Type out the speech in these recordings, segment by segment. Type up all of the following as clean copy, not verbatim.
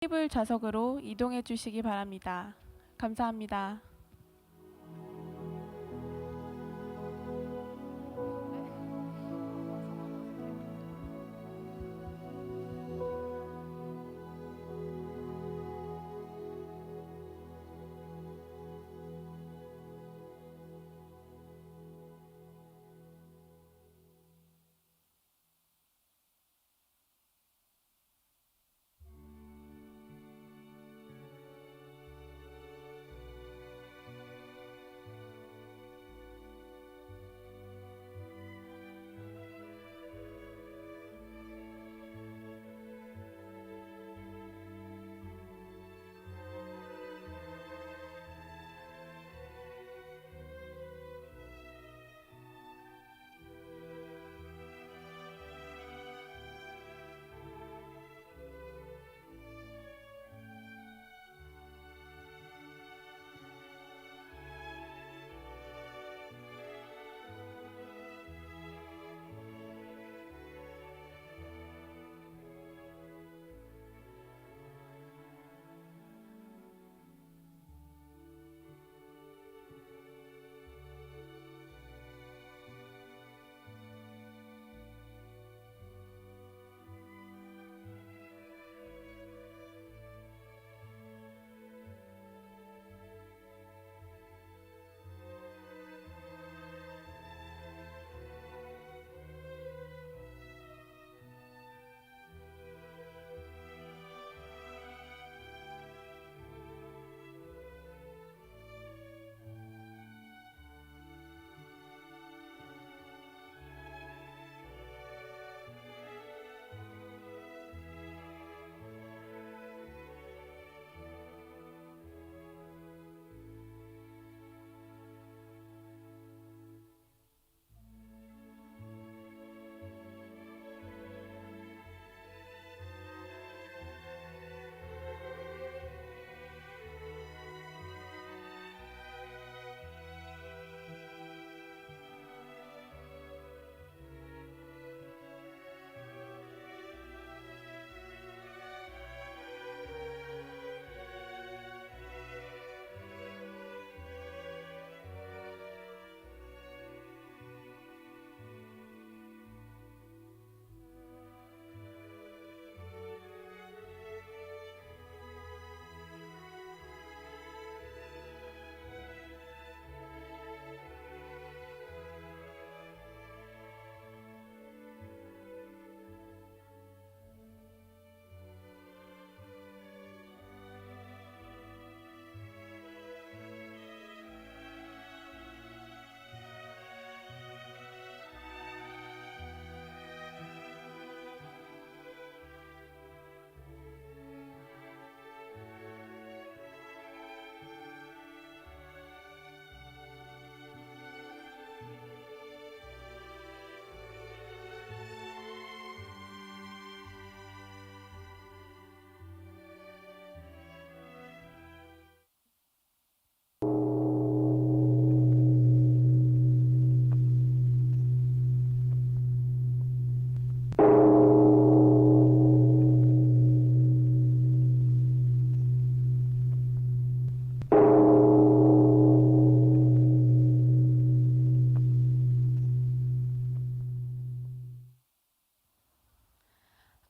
테이블 좌석으로 이동해 주시기 바랍니다. 감사합니다.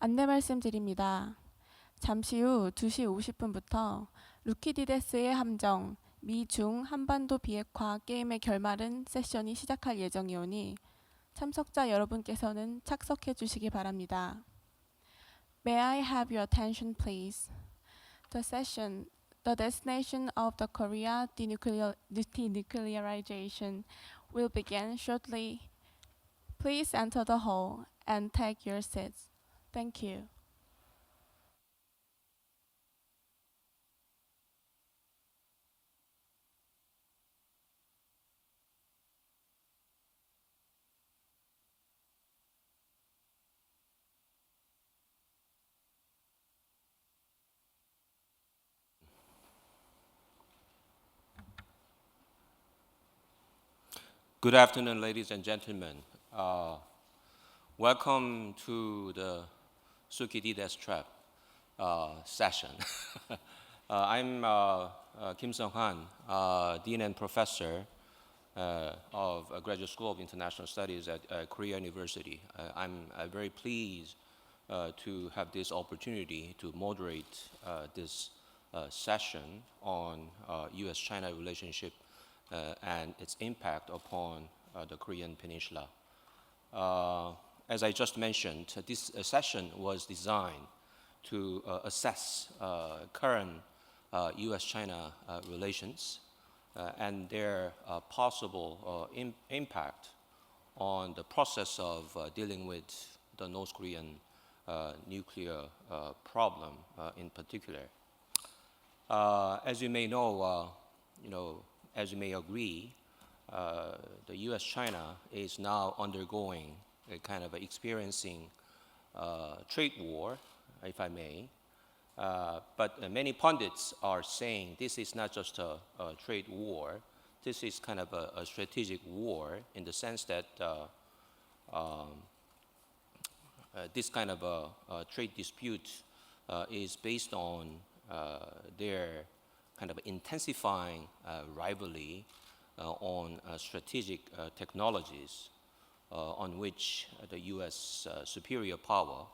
안내 말씀드립니다. 잠시 후 2시 50분부터 루키디데스의 함정, 미중 한반도 비핵화 게임의 결말은 세션이 시작할 예정이오니 참석자 여러분께서는 착석해 주시기 바랍니다. May I have your attention please? The destination of the Korea denuclearization will begin shortly. Please enter the hall and take your seats. Thank you. Good afternoon, ladies and gentlemen. Welcome to the Sukidides Trap. session. I'm Kim Sung-han, Dean and Professor of Graduate School of International Studies at Korea University. I'm very pleased to have this opportunity to moderate this session on US-China relationship and its impact upon the Korean Peninsula. As I just mentioned, this session was designed to assess current US-China relations and their possible impact on the process of dealing with the North Korean nuclear problem in particular. As you may know, as you may agree, the US-China is now undergoing a kind of experiencing trade war, if I may. But many pundits are saying this is not just a trade war. This is kind of a strategic war in the sense that this kind of a trade dispute is based on their kind of intensifying rivalry on strategic technologies on which the U.S. Superior power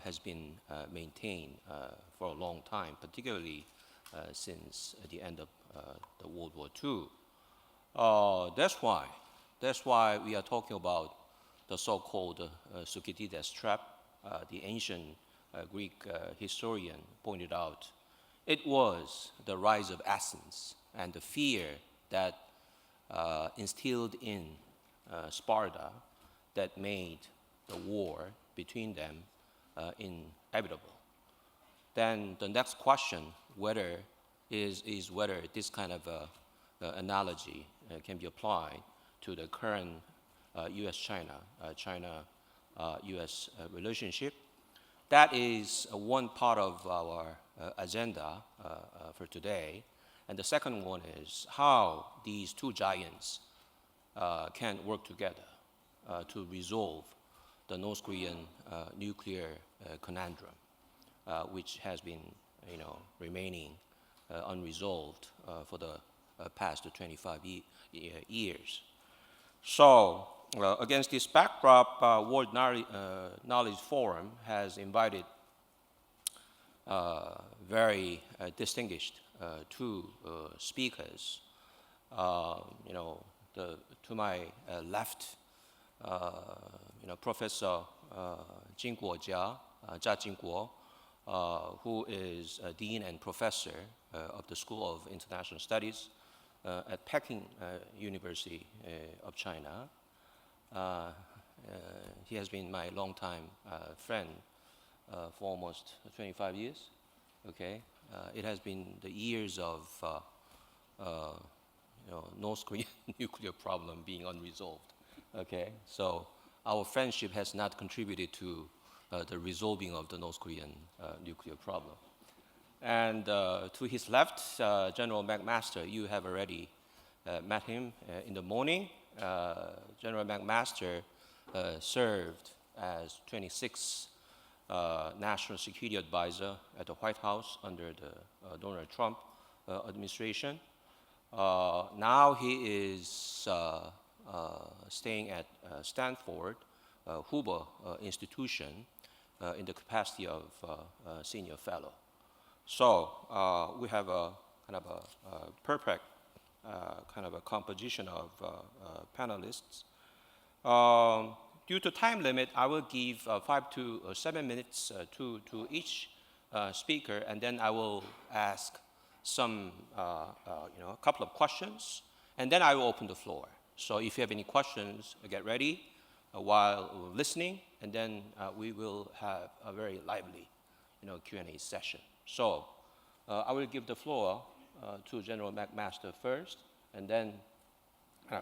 has been maintained for a long time, particularly since the end of the World War II. That's why we are talking about the so-called Thucydides trap. The ancient Greek historian pointed out it was the rise of Athens and the fear that instilled in Sparta that made the war between them inevitable. Then the next question is whether this kind of analogy can be applied to the current US-China, China-US relationship. That is one part of our agenda for today. And the second one is how these two giants can work together to resolve the North Korean nuclear conundrum, which has been, remaining unresolved for the past 25 years. So, against this backdrop, World Knowledge Forum has invited very distinguished two speakers. To my left, Professor Jingguo Jia Jingguo, who is a Dean and Professor of the School of International Studies at Peking University of China. He has been my longtime friend for almost 25 years. Okay, it has been the years of North Korean nuclear problem being unresolved. Okay, so our friendship has not contributed to the resolving of the North Korean nuclear problem. And to his left, General McMaster, you have already met him in the morning. General McMaster served as 26th National Security Advisor at the White House under the Donald Trump administration. Now he is staying at Stanford Hoover Institution in the capacity of Senior Fellow. So we have a kind of a perfect kind of a composition of panelists. Due to time limit, I will give 5 to 7 minutes to each speaker, and then I will ask some, a couple of questions, and then I will open the floor. So if you have any questions, get ready while listening, and then we will have a very lively, Q&A session. So I will give the floor to General McMaster first, and then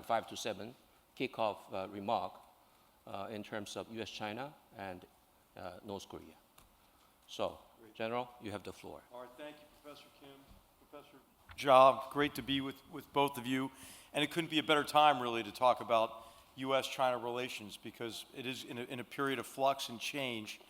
5 to 7 kickoff remark in terms of US-China and North Korea. So, General, you have the floor. All right, thank you, Professor Kim. Professor Jia, great to be with both of you. And it couldn't be a better time, really, to talk about US-China relations because it is in a period of flux and change.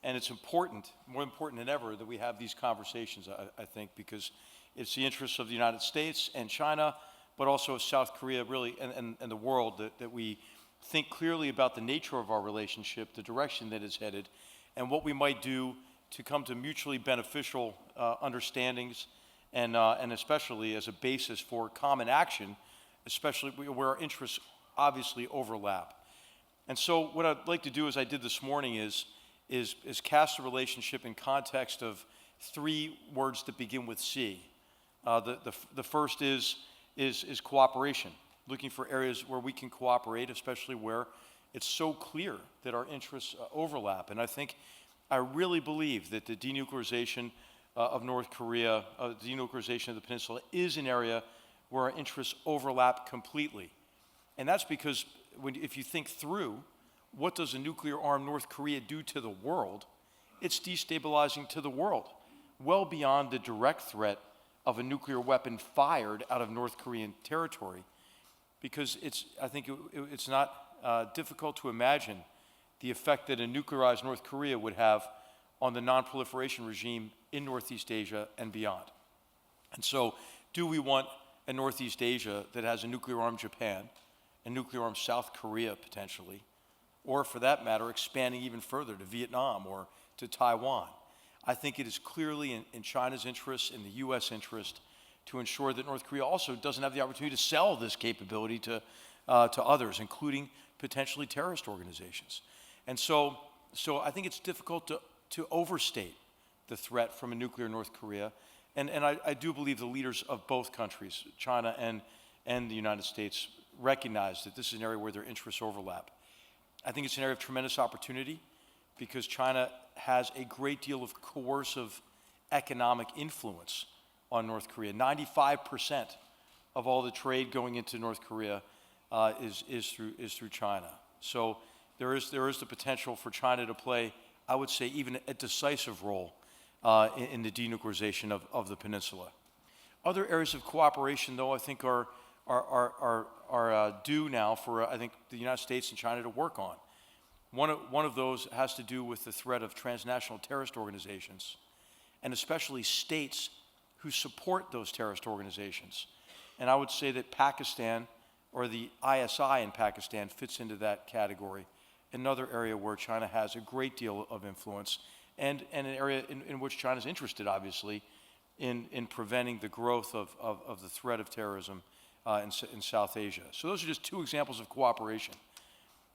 And it's important, more important than ever, that we have these conversations, I think, because it's the interests of the United States and China, but also South Korea, really, and the world, that we think clearly about the nature of our relationship, the direction that it's headed, and what we might do to come to mutually beneficial understandings, and especially as a basis for common action, especially where our interests obviously overlap. And so what I'd like to do, as I did this morning, is cast the relationship in context of three words that begin with C. The first is cooperation, looking for areas where we can cooperate, especially where it's so clear that our interests overlap. And I really believe that the denuclearization of North Korea, the denuclearization of the peninsula, is an area where our interests overlap completely. And that's because if you think through, what does a nuclear-armed North Korea do to the world? It's destabilizing to the world, well beyond the direct threat of a nuclear weapon fired out of North Korean territory, because I think it's not difficult to imagine the effect that a nuclearized North Korea would have on the non-proliferation regime in Northeast Asia and beyond. And so, do we want a Northeast Asia that has a nuclear-armed Japan, a nuclear-armed South Korea potentially, or for that matter, expanding even further to Vietnam or to Taiwan? I think it is clearly in China's interest, in the U.S. interest, to ensure that North Korea also doesn't have the opportunity to sell this capability to others, including potentially terrorist organizations. And so I think it's difficult to overstate the threat from a nuclear North Korea. And I do believe the leaders of both countries, China and the United States, recognize that this is an area where their interests overlap. I think it's an area of tremendous opportunity because China has a great deal of coercive economic influence on North Korea. 95% of all the trade going into North Korea is through China. So there is the potential for China to play, I would say, even a decisive role in the denuclearization of the peninsula. Other areas of cooperation, though, I think are due now for I think the United States and China to work on. One of those has to do with the threat of transnational terrorist organizations, and especially states who support those terrorist organizations. And I would say that Pakistan, or the ISI in Pakistan, fits into that category. Another area where China has a great deal of influence, and an area in which China is interested, obviously, in preventing the growth of the threat of terrorism in South Asia. So those are just two examples of cooperation.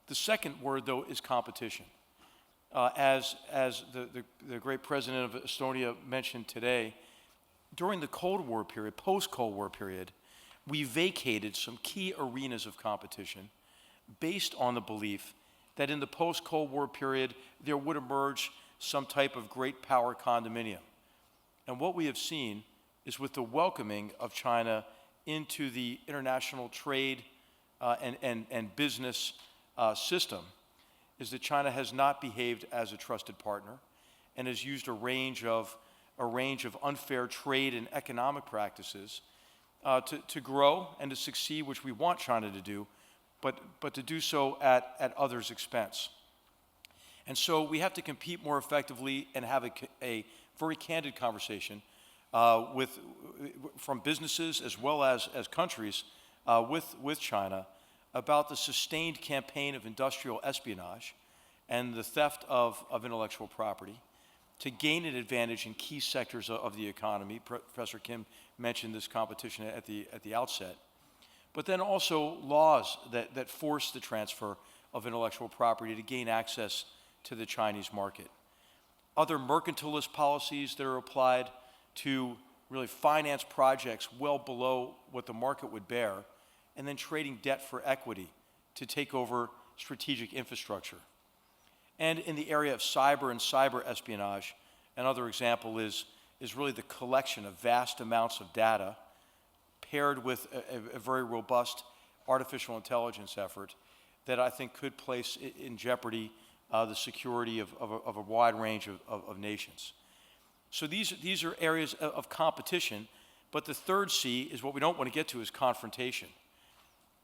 The second word, though, is competition. As the great president of Estonia mentioned today, during the Cold War period, post-Cold War period, we vacated some key arenas of competition based on the belief that in the post-Cold War period, there would emerge some type of great power condominium. And what we have seen is with the welcoming of China into the international trade and business system, is that China has not behaved as a trusted partner and has used a range of unfair trade and economic practices to grow and to succeed, which we want China to do, but to do so at others' expense. And so we have to compete more effectively and have a very candid conversation from businesses as well as countries with China about the sustained campaign of industrial espionage and the theft of intellectual property to gain an advantage in key sectors of the economy. Professor Kim mentioned this competition at the outset. But then also laws that force the transfer of intellectual property to gain access to the Chinese market. Other mercantilist policies that are applied to really finance projects well below what the market would bear, and then trading debt for equity to take over strategic infrastructure. And in the area of cyber and cyber espionage, another example is really the collection of vast amounts of data paired with a very robust artificial intelligence effort that I think could place in jeopardy the security of a wide range of nations. So these are areas of competition, but the third C is what we don't want to get to, is confrontation.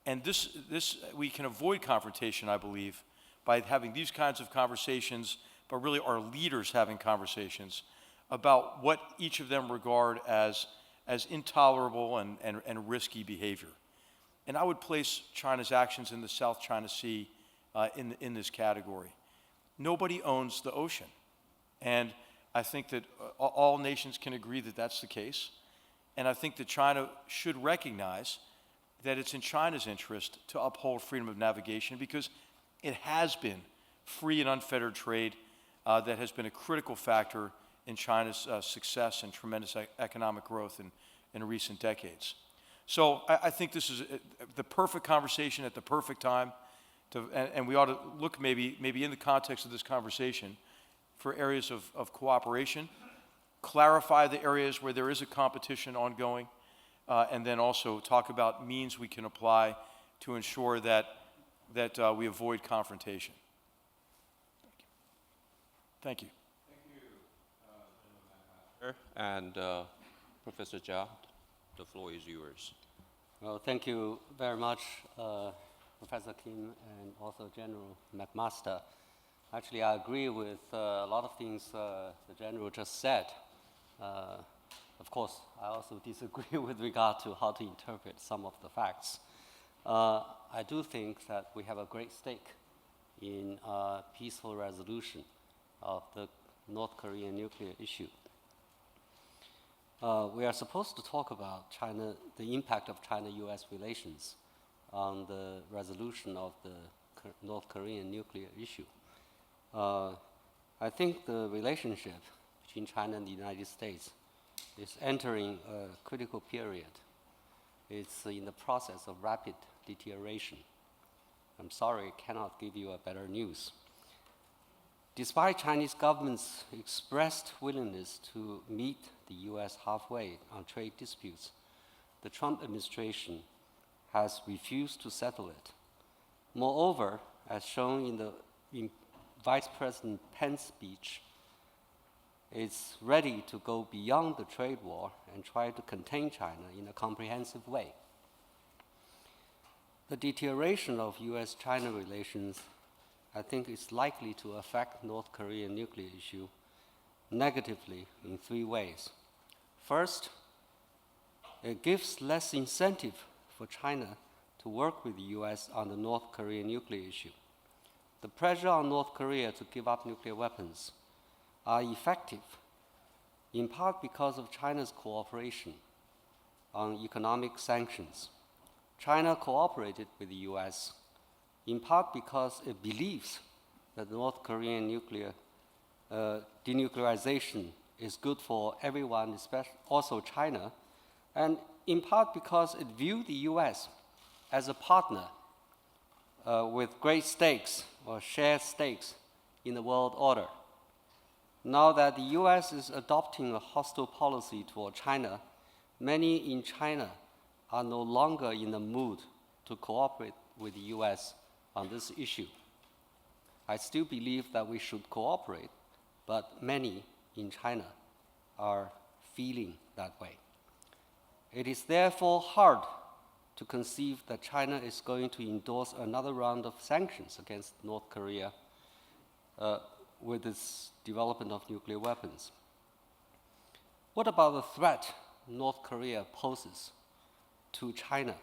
And this we can avoid confrontation, I believe, by having these kinds of conversations, but really our leaders having conversations about what each of them regard as intolerable and risky behavior. And I would place China's actions in the South China Sea in this category. Nobody owns the ocean. And I think that all nations can agree that that's the case. And I think that China should recognize that it's in China's interest to uphold freedom of navigation, because it has been free and unfettered trade that has been a critical factor in China's success and tremendous economic growth in recent decades. So I think this is the perfect conversation at the perfect time, and we ought to look maybe in the context of this conversation for areas of cooperation, clarify the areas where there is a competition ongoing, and then also talk about means we can apply to ensure that we avoid confrontation. Thank you. And Professor Jia, the floor is yours. Well, thank you very much, Professor Kim and also General McMaster. Actually, I agree with a lot of things the General just said. Of course, I also disagree with regard to how to interpret some of the facts. I do think that we have a great stake in peaceful resolution of the North Korean nuclear issue. We are supposed to talk about China, the impact of China-US relations on the resolution of the North Korean nuclear issue. I think the relationship between China and the United States is entering a critical period. It's in the process of rapid deterioration. I'm sorry, I cannot give you a better news. Despite Chinese government's expressed willingness to meet the US halfway on trade disputes, the Trump administration has refused to settle it. Moreover, as shown in Vice President Pence's speech, it's ready to go beyond the trade war and try to contain China in a comprehensive way. The deterioration of US-China relations, I think, is likely to affect North Korean nuclear issue negatively in 3 ways. First, it gives less incentive for China to work with the US on the North Korean nuclear issue. The pressure on North Korea to give up nuclear weapons are effective, in part because of China's cooperation on economic sanctions. China cooperated with the US in part because it believes that North Korean nuclear denuclearization is good for everyone, especially also China, and in part because it viewed the US as a partner with great stakes or shared stakes in the world order. Now that the US is adopting a hostile policy toward China, many in China are no longer in the mood to cooperate with the US on this issue. I still believe that we should cooperate, but many in China are feeling that way. It is therefore hard to conceive that China is going to endorse another round of sanctions against North Korea with its development of nuclear weapons. What about the threat North Korea poses to China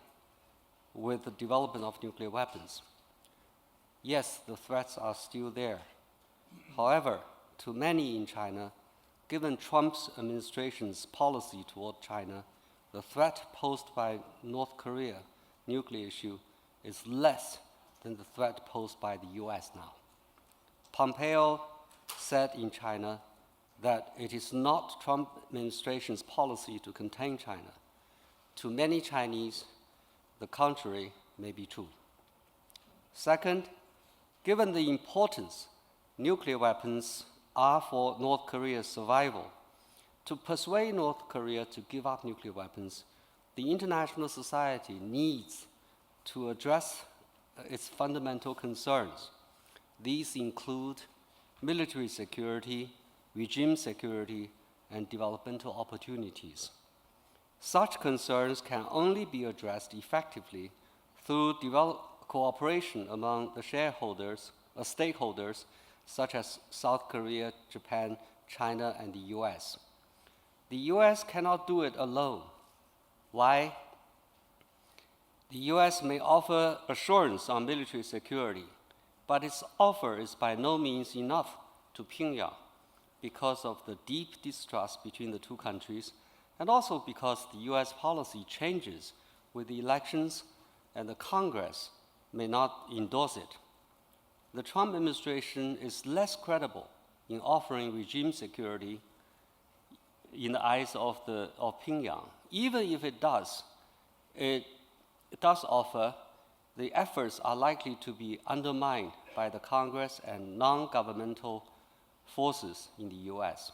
with the development of nuclear weapons? Yes, the threats are still there. However, to many in China, given Trump's administration's policy toward China, the threat posed by North Korea nuclear issue is less than the threat posed by the US now. Pompeo said in China that it is not Trump administration's policy to contain China. To many Chinese, the contrary may be true. Second, given the importance nuclear weapons are for North Korea's survival, to persuade North Korea to give up nuclear weapons, the international society needs to address its fundamental concerns. These include military security, regime security, and developmental opportunities. Such concerns can only be addressed effectively through cooperation among the stakeholders such as South Korea, Japan, China, and the US. The US cannot do it alone. Why? The US may offer assurance on military security, but its offer is by no means enough to Pyongyang because of the deep distrust between the two countries, and also because the US policy changes with the elections and the Congress may not endorse it. The Trump administration is less credible in offering regime security in the eyes of Pyongyang. Even if it does offer, the efforts are likely to be undermined by the Congress and non-governmental forces in the US.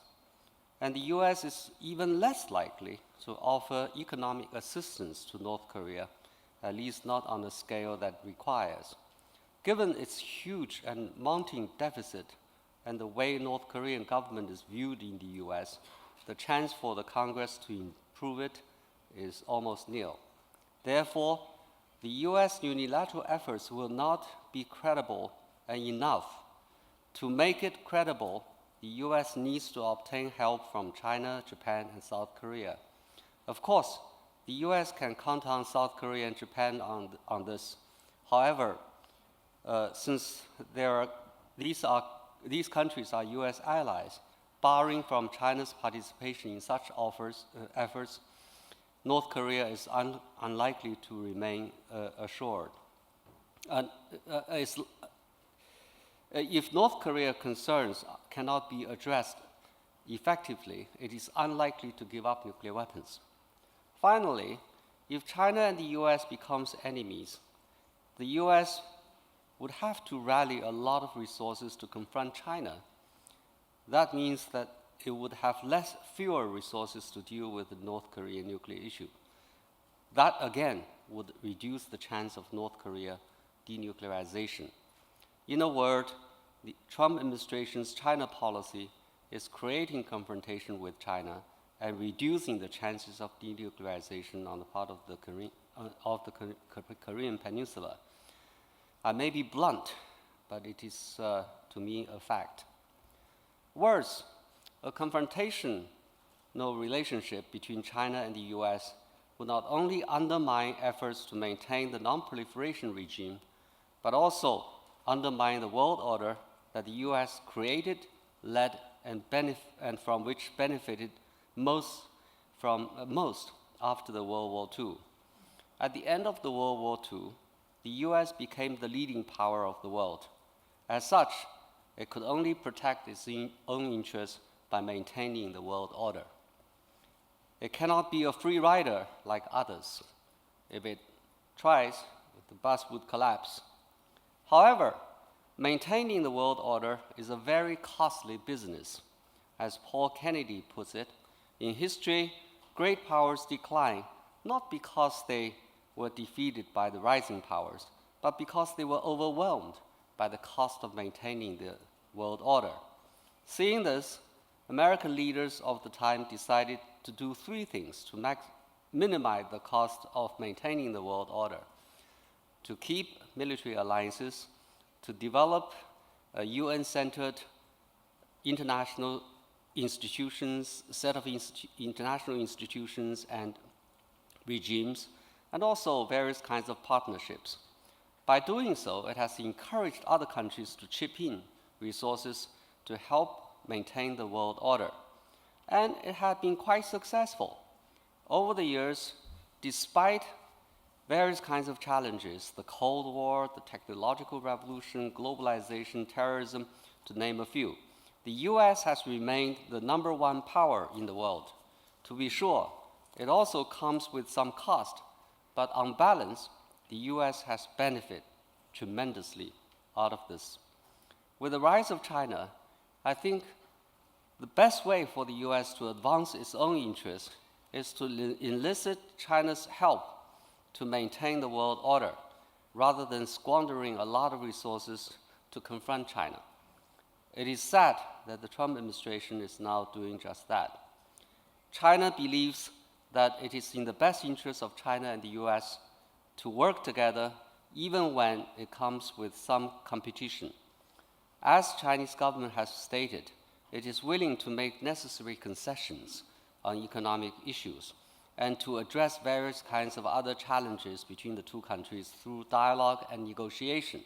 And the US is even less likely to offer economic assistance to North Korea, at least not on the scale that requires. Given its huge and mounting deficit and the way North Korean government is viewed in the US, the chance for the Congress to improve it is almost nil. Therefore, the US unilateral efforts will not be credible and enough. To make it credible, the US needs to obtain help from China, Japan, and South Korea. Of course, the US can count on South Korea and Japan on this. However, since these countries are US allies, barring from China's participation in such efforts, North Korea is unlikely to remain assured. If North Korea concerns cannot be addressed effectively, it is unlikely to give up nuclear weapons. Finally, if China and the US becomes enemies, the US would have to rally a lot of resources to confront China. That means that it would have fewer resources to deal with the North Korean nuclear issue. That, again, would reduce the chance of North Korea denuclearization. In a word, the Trump administration's China policy is creating confrontation with China and reducing the chances of denuclearization on the part of the Korean Peninsula. I may be blunt, but it is, to me, a fact. Worse, a confrontational relationship between China and the US would not only undermine efforts to maintain the non-proliferation regime, but also undermine the world order that the US created, led, and from which benefited most after the World War II. At the end of the World War II, the US became the leading power of the world. As such, it could only protect its own interests by maintaining the world order. It cannot be a free rider like others. If it tries, the bus would collapse. However, maintaining the world order is a very costly business. As Paul Kennedy puts it, in history, great powers decline not because they were defeated by the rising powers, but because they were overwhelmed by the cost of maintaining the world order. Seeing this, American leaders of the time decided to do three things to minimize the cost of maintaining the world order: to keep military alliances, to develop a UN-centered international institutions, set of international institutions and regimes, and also various kinds of partnerships. By doing so, it has encouraged other countries to chip in resources to help maintain the world order. And it had been quite successful. Over the years, despite various kinds of challenges, the Cold War, the technological revolution, globalization, terrorism, to name a few, the US has remained the #1 power in the world. To be sure, it also comes with some cost, but on balance, the US has benefited tremendously out of this. With the rise of China, I think the best way for the US to advance its own interests is to elicit China's help to maintain the world order, rather than squandering a lot of resources to confront China. It is sad that the Trump administration is now doing just that. China believes that it is in the best interest of China and the US to work together, even when it comes with some competition. As Chinese government has stated, it is willing to make necessary concessions on economic issues and to address various kinds of other challenges between the two countries through dialogue and negotiation.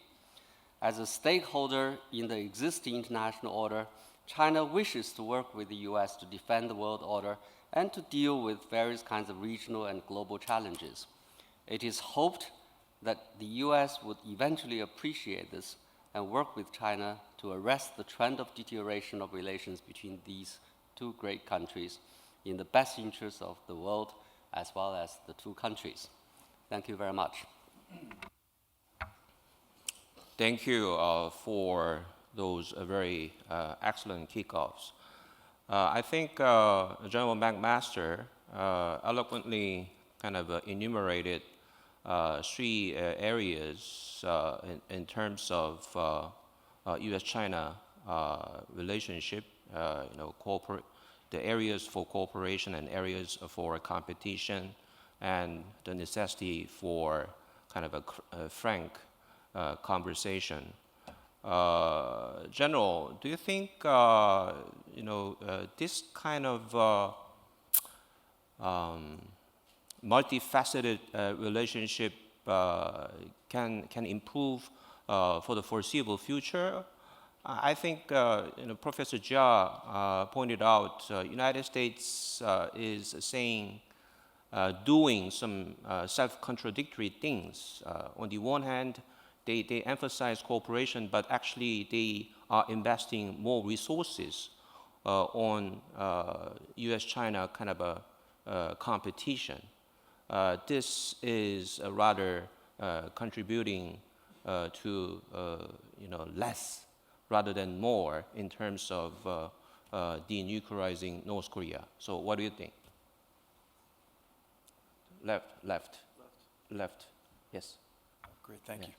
As a stakeholder in the existing international order, China wishes to work with the US to defend the world order and to deal with various kinds of regional and global challenges. It is hoped that the US would eventually appreciate this and work with China to arrest the trend of deterioration of relations between these two great countries in the best interest of the world as well as the two countries. Thank you very much. Thank you for those very excellent kickoffs. I think General McMaster eloquently kind of enumerated three areas in terms of U.S.-China relationship, the areas for cooperation and areas for competition, and the necessity for kind of a frank conversation. General, do you think this kind of multifaceted relationship can improve for the foreseeable future? I think Professor Jia pointed out United States is saying, doing some self-contradictory things. On the one hand, they emphasize cooperation, but actually they are investing more resources on U.S.-China kind of a competition. This is rather contributing to less rather than more in terms of denuclearizing North Korea. So what do you think? Left. Yes. Great, thank you.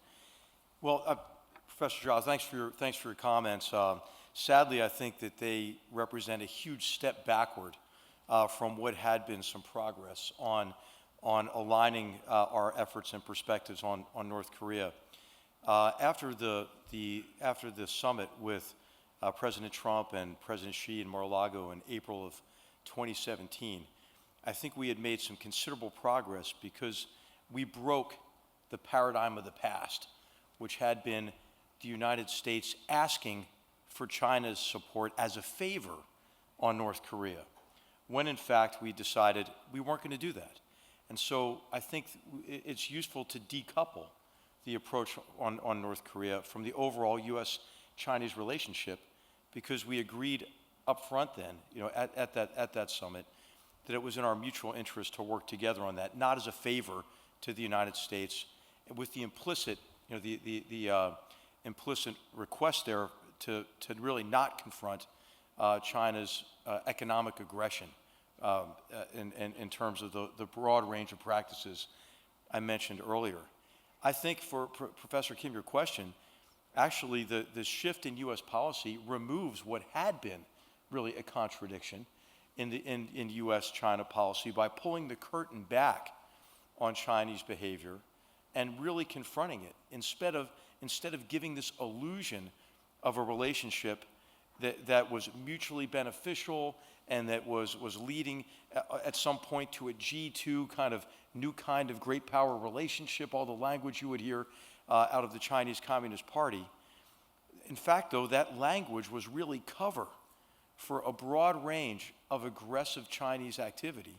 Well, Professor Zhao, thanks for your comments. Sadly, I think that they represent a huge step backward from what had been some progress on aligning our efforts and perspectives on North Korea. After the summit with President Trump and President Xi in Mar-a-Lago in April of 2017, I think we had made some considerable progress because we broke the paradigm of the past, which had been the United States asking for China's support as a favor on North Korea, when in fact we decided we weren't going to do that. And so I think it's useful to decouple the approach on North Korea from the overall U.S.-Chinese relationship, because we agreed up front then, at that summit, that it was in our mutual interest to work together on that, not as a favor to the United States, with the implicit, the implicit request there to really not confront China's economic aggression in terms of the broad range of practices I mentioned earlier. I think for Professor Kim, your question, actually the shift in U.S. policy removes what had been really a contradiction in U.S.-China policy by pulling the curtain back on Chinese behavior and really confronting it, instead of giving this illusion of a relationship that was mutually beneficial and that was leading at some point to a G2 kind of new kind of great power relationship, all the language you would hear out of the Chinese Communist Party. In fact, though, that language was really cover for a broad range of aggressive Chinese activity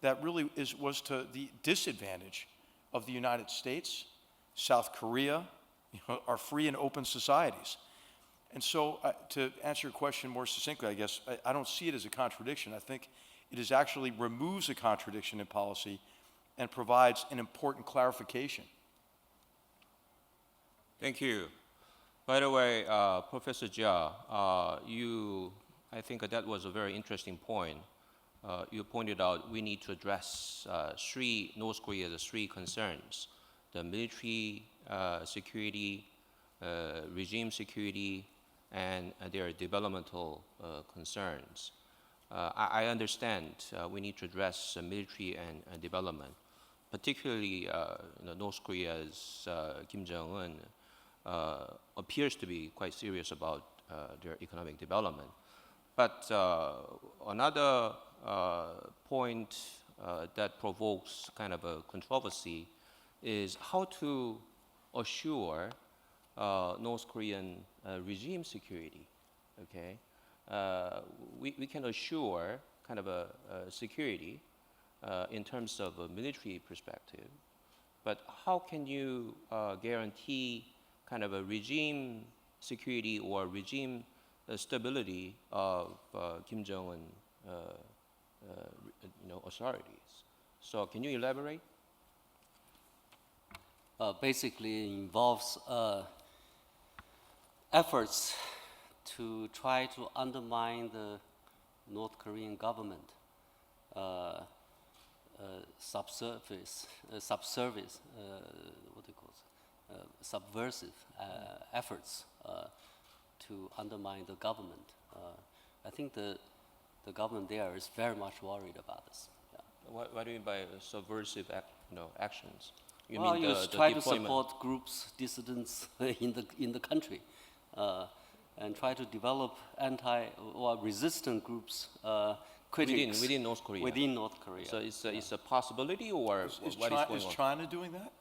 that really was to the disadvantage of the United States, South Korea, our free and open societies. And so to answer your question more succinctly, I guess, I don't see it as a contradiction. I think it is actually removes a contradiction in policy and provides an important clarification. Thank you. By the way, Professor Jia, I think that was a very interesting point. You pointed out we need to address North Korea's three concerns: the military security, regime security, and their developmental concerns. I understand we need to address military and development, particularly North Korea's Kim Jong-un appears to be quite serious about their economic development. But another point that provokes kind of a controversy is how to assure North Korean regime security. Okay, we can assure kind of a security in terms of a military perspective, but how can you guarantee kind of a regime security or regime stability of Kim Jong-un authorities? So can you elaborate? Basically, it involves efforts to try to undermine the North Korean government, subsurface, what do you call it? Subversive efforts to undermine the government. I think the government there is very much worried about this. Yeah. What do you mean by subversive actions? You well, mean you the try to deployment? support groups, dissidents in the country, and try to develop resistant groups, critics within North Korea. Within North Korea. So it's a possibility, or Is what is going on? China doing that?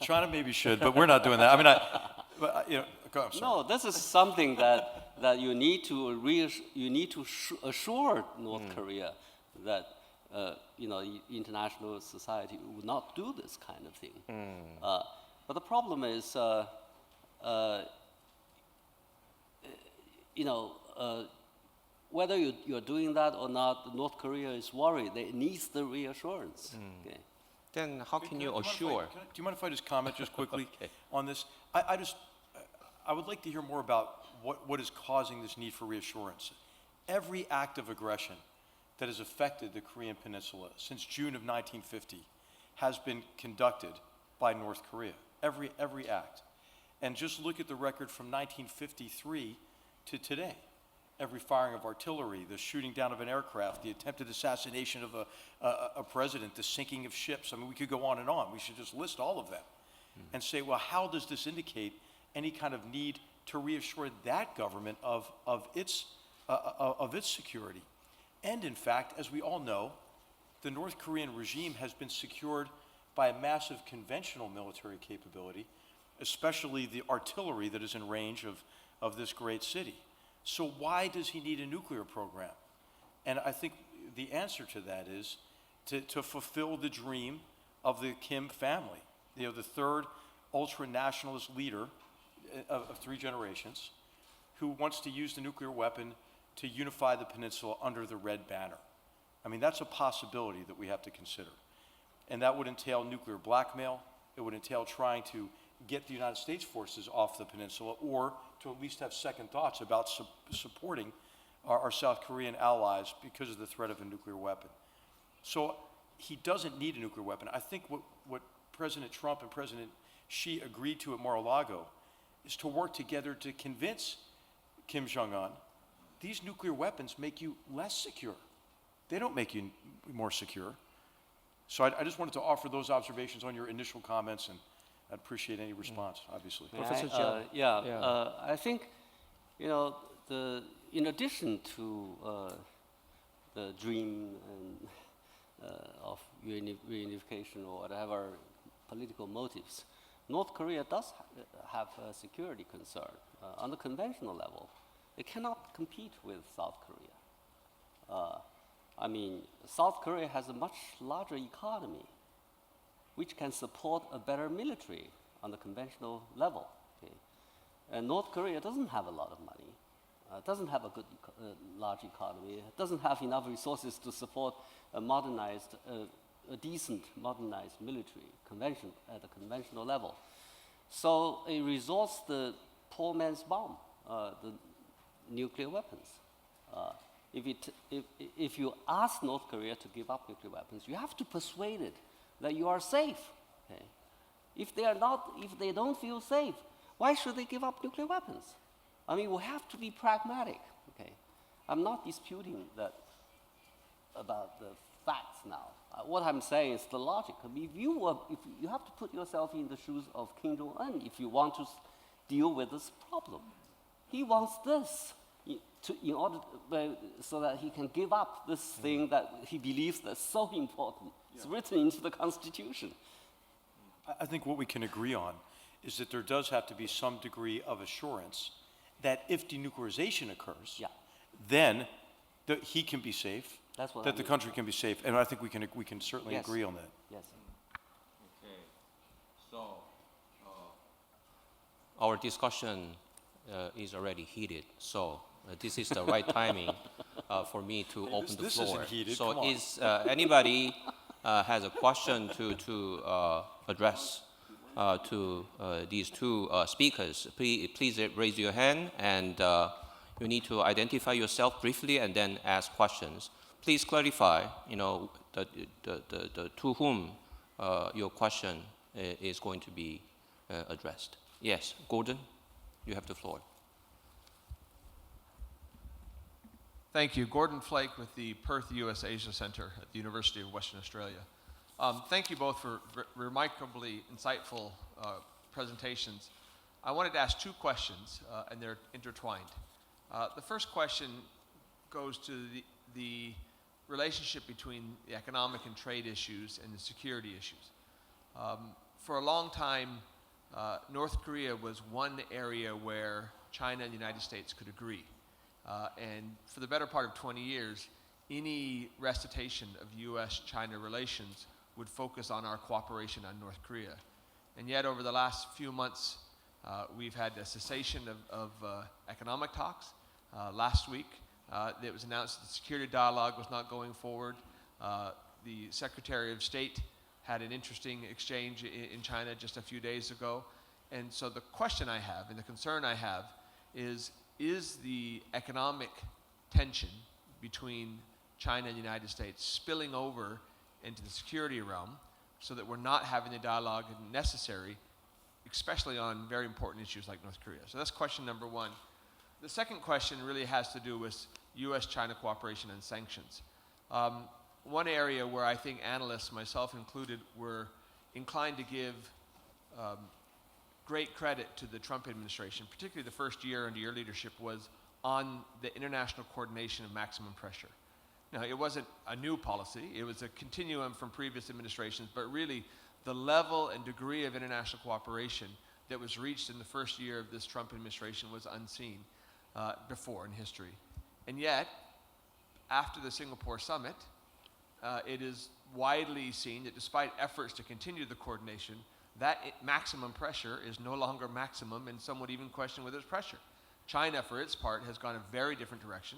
China maybe should, but we're not doing that. I mean, I'm sorry. No, this is something that you need to assure North Korea that international society would not do this kind of thing. But the problem is, whether you're doing that or not, North Korea is worried. It needs the reassurance. Okay. Then how can you assure? Do you mind if I just comment just quickly Okay. on this? I would like to hear more about what is causing this need for reassurance. Every act of aggression that has affected the Korean Peninsula since June of 1950 has been conducted by North Korea. Every act. And just look at the record from 1953 to today. Every firing of artillery, the shooting down of an aircraft, the attempted assassination of a president, the sinking of ships. I mean, we could go on and on. We should just list all of them and say, well, how does this indicate any kind of need to reassure that government of its security? And in fact, as we all know, the North Korean regime has been secured by a massive conventional military capability, especially the artillery that is in range of this great city. So why does he need a nuclear program? And I think the answer to that is to fulfill the dream of the Kim family, the third ultra-nationalist leader of three generations who wants to use the nuclear weapon to unify the peninsula under the red banner. I mean, that's a possibility that we have to consider. And that would entail nuclear blackmail. It would entail trying to get the United States forces off the peninsula, or to at least have second thoughts about supporting our South Korean allies because of the threat of a nuclear weapon. So he doesn't need a nuclear weapon. I think what President Trump and President Xi agreed to at Mar-a-Lago is to work together to convince Kim Jong-un these nuclear weapons make you less secure. They don't make you more secure. So I just wanted to offer those observations on your initial comments, and I'd appreciate any response, obviously. Professor Jiang. I think, in addition to the dream of reunification or whatever political motives, North Korea does have a security concern on the conventional level. It cannot compete with South Korea. South Korea has a much larger economy, which can support a better military on the conventional level. Okay? And North Korea doesn't have a lot of money, doesn't have a good, large economy, doesn't have enough resources to support a decent modernized military convention at the conventional level. So it resorts the poor man's bomb, the nuclear weapons. If you ask North Korea to give up nuclear weapons, you have to persuade it that you are safe. Okay? If they don't feel safe, why should they give up nuclear weapons? We have to be pragmatic. Okay? I'm not disputing that about the facts now. What I'm saying is the logic. If you have to put yourself in the shoes of Kim Jong-un, if you want to deal with this problem. He wants this so that he can give up this thing that he believes that's so important. It's written into the Constitution. I think what we can agree on is that there does have to be some degree of assurance that if denuclearization occurs, then he can be safe, That's what that the country can be safe, and I think we can certainly agree on that. Yes. Okay, so our discussion is already heated, so this is the right timing for me to open the this floor. isn't heated, So come on. is anybody has a question to address to these two speakers, please raise your hand, and you need to identify yourself briefly and then ask questions. Please clarify, to whom your question is going to be addressed. Yes, Gordon, you have the floor. Thank you. Gordon Flake with the Perth US Asia Center at the University of Western Australia. Thank you both for remarkably insightful presentations. I wanted to ask two questions, and they're intertwined. The first question goes to the relationship between the economic and trade issues and the security issues. For a long time, North Korea was one area where China and the United States could agree. And for the better part of 20 years, any recitation of US-China relations would focus on our cooperation on North Korea. And yet over the last few months, we've had a cessation of economic talks. Last week, it was announced that the security dialogue was not going forward. The Secretary of State had an interesting exchange in China just a few days ago. And so the question I have, and the concern I have, is the economic tension between China and the United States spilling over into the security realm so that we're not having the dialogue necessary, especially on very important issues like North Korea? So that's question number one. The second question really has to do with US-China cooperation and sanctions. One area where I think analysts, myself included, were inclined to give great credit to the Trump administration, particularly the first year under your leadership, was on the international coordination of maximum pressure. Now, it wasn't a new policy, it was a continuum from previous administrations, but really the level and degree of international cooperation that was reached in the first year of this Trump administration was unseen before in history. And yet, after the Singapore summit, it is widely seen that despite efforts to continue the coordination, that maximum pressure is no longer maximum, and some would even question whether it's pressure. China, for its part, has gone a very different direction.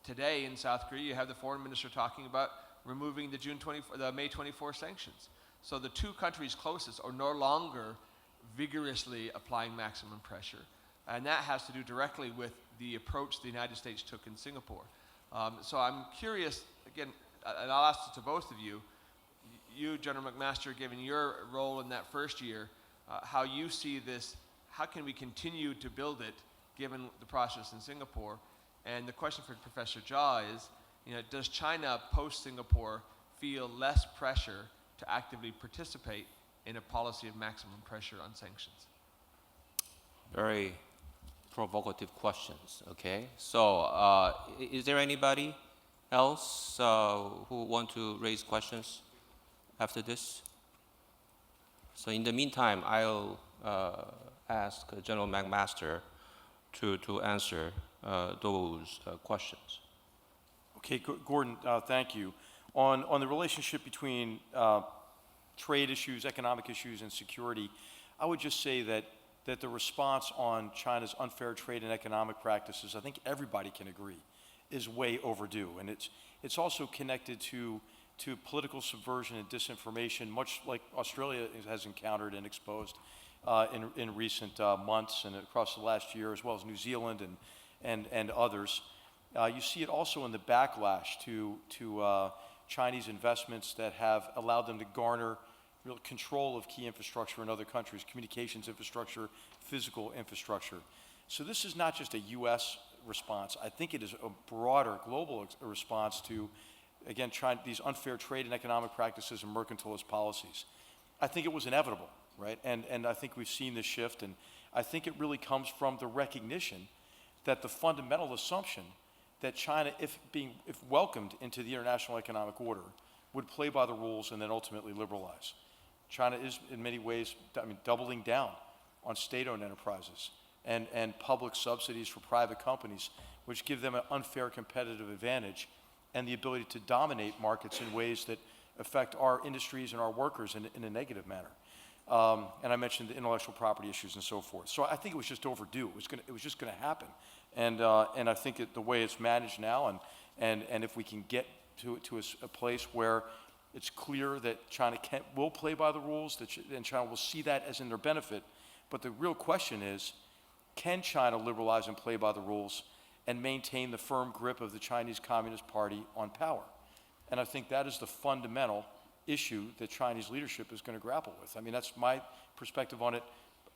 Today in South Korea, you have the foreign minister talking about removing the May 24 sanctions. So the two countries closest are no longer vigorously applying maximum pressure, and that has to do directly with the approach the United States took in Singapore. So I'm curious, again, and I'll ask it to both of you, General McMaster, given your role in that first year, how you see this, how can we continue to build it given the process in Singapore? And the question for Professor Jha is, does China post-Singapore feel less pressure to actively participate in a policy of maximum pressure on sanctions? Very provocative questions, okay? So is there anybody else who want to raise questions after this? So in the meantime, I'll ask General McMaster to answer those questions. Okay, Gordon, thank you. On the relationship between trade issues, economic issues, and security, I would just say that the response on China's unfair trade and economic practices, I think everybody can agree, is way overdue. And it's also connected to political subversion and disinformation, much like Australia has encountered and exposed in recent months and across the last year, as well as New Zealand and others. You see it also in the backlash to Chinese investments that have allowed them to garner real control of key infrastructure in other countries, communications infrastructure, physical infrastructure. So this is not just a US response. I think it is a broader global response to, again, these unfair trade and economic practices and mercantilist policies. I think it was inevitable, right? And I think we've seen this shift, and I think it really comes from the recognition that the fundamental assumption that China, if welcomed into the international economic order, would play by the rules and then ultimately liberalize. China is in many ways, doubling down on state-owned enterprises and public subsidies for private companies, which give them an unfair competitive advantage and the ability to dominate markets in ways that affect our industries and our workers in a negative manner. And I mentioned the intellectual property issues and so forth. So I think it was just overdue. It was just going to happen. And I think the way it's managed now, and if we can get to a place where it's clear that China will play by the rules, and China will see that as in their benefit. But the real question is, can China liberalize and play by the rules and maintain the firm grip of the Chinese Communist Party on power? And I think that is the fundamental issue that Chinese leadership is going to grapple with. I mean, that's my perspective on it.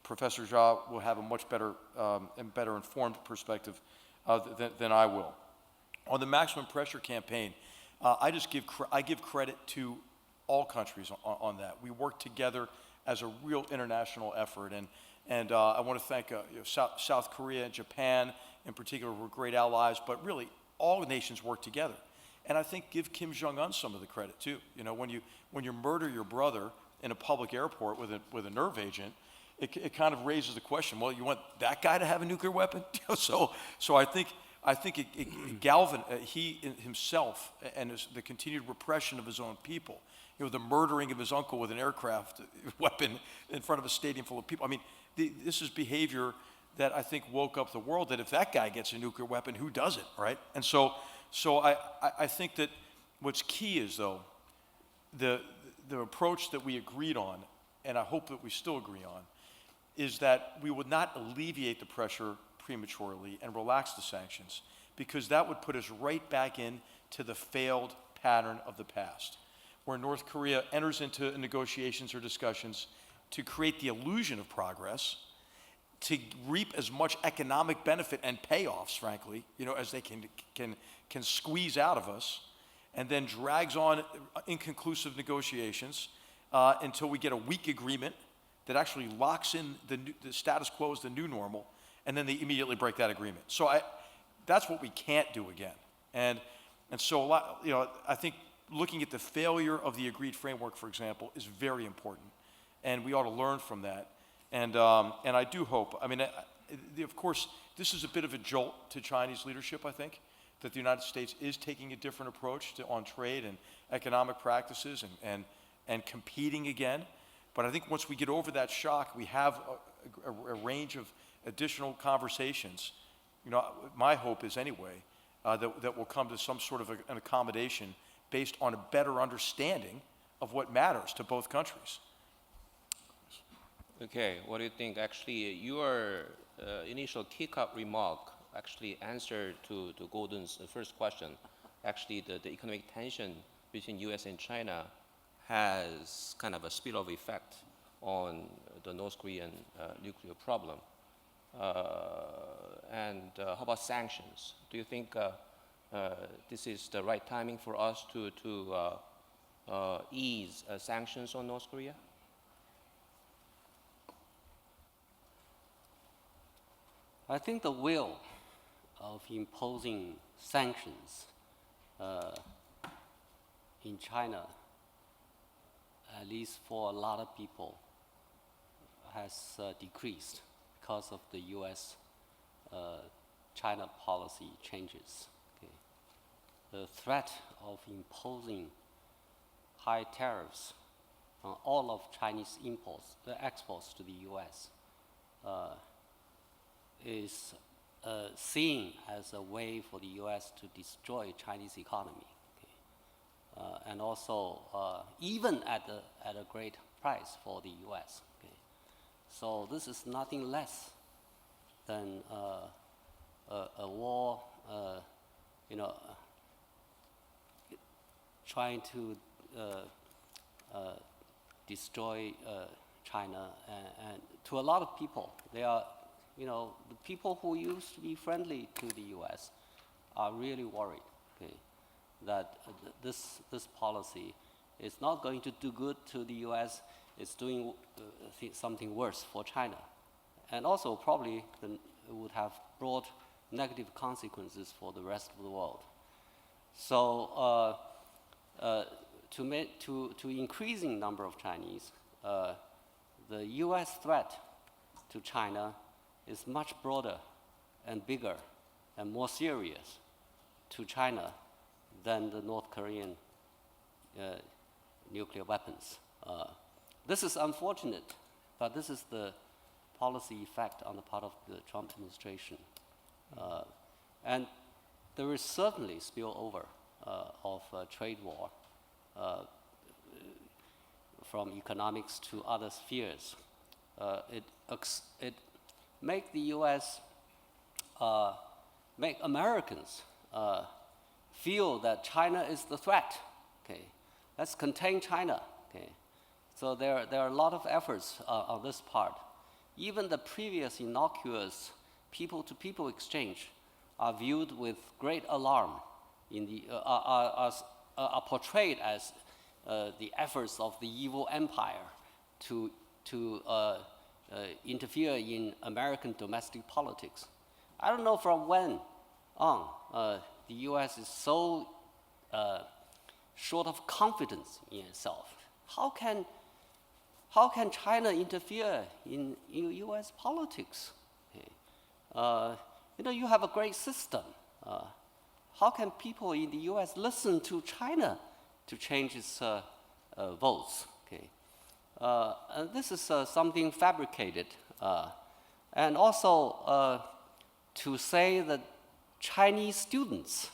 Professor Zhao will have a much better and better informed perspective than I will. On the maximum pressure campaign, I give credit to all countries on that. We work together as a real international effort, and I want to thank South Korea and Japan in particular were great allies, but really all the nations work together. And I think give Kim Jong-un some of the credit too. You know, when you murder your brother in a public airport with a nerve agent, it kind of raises the question. Well, you want that guy to have a nuclear weapon? So I think he himself and the continued repression of his own people, you know, the murdering of his uncle with an aircraft weapon in front of a stadium full of people. I mean, this is behavior that I think woke up the world. That if that guy gets a nuclear weapon, who doesn't, right? And so I think that what's key is, though, the approach that we agreed on, and I hope that we still agree on, is that we would not alleviate the pressure prematurely and relax the sanctions, because that would put us right back into the failed pattern of the past, where North Korea enters into negotiations or discussions to create the illusion of progress, to reap as much economic benefit and payoffs, frankly, you know, as they can squeeze out of us, and then drags on inconclusive negotiations until we get a weak agreement that actually locks in the status quo as the new normal, and then they immediately break that agreement. So that's what we can't do again. And so I think looking at the failure of the agreed framework, for example, is very important, and we ought to learn from that. And I do hope, I mean, of course, this is a bit of a jolt to Chinese leadership, I think, that the United States is taking a different approach on trade and economic practices and competing again. But I think once we get over that shock, we have a range of additional conversations. You know, my hope is anyway, that we'll come to some sort of an accommodation based on a better understanding of what matters to both countries. Okay, what do you think? Actually, your initial kick-up remark actually answered to Gordon's first question. Actually, the economic tension between US and China has kind of a spillover effect on the North Korean nuclear problem. And how about sanctions? Do you think this is the right timing for us to ease sanctions on North Korea? I think the will of imposing sanctions in China, at least for a lot of people, has decreased because of the US-China policy changes. Okay. The threat of imposing high tariffs on all of Chinese exports to the US is seen as a way for the US to destroy Chinese economy. Okay. And also, even at a great price for the US. Okay. So this is nothing less than a war, trying to destroy China, and to a lot of people, they are, the people who used to be friendly to the U.S. are really worried, okay, that this policy is not going to do good to the U.S. It's doing something worse for China, and also probably it would have brought negative consequences for the rest of the world. So to increasing number of Chinese, the US threat to China is much broader and bigger and more serious to China than the North Korean nuclear weapons. This is unfortunate, but this is the policy effect on the part of the Trump administration. And there is certainly spillover of trade war from economics to other spheres. It make the U.S. Make Americans feel that China is the threat. Okay, let's contain China. Okay, so there are a lot of efforts on this part. Even the previous innocuous people-to-people exchange are viewed with great alarm in the are portrayed as the efforts of the evil empire to interfere in American domestic politics. I don't know from when on the U.S. is so short of confidence in itself. How can China interfere in U.S. politics? Okay. You have a great system. How can people in the U.S. listen to China to change its votes? Okay. And this is something fabricated. And also to say that Chinese students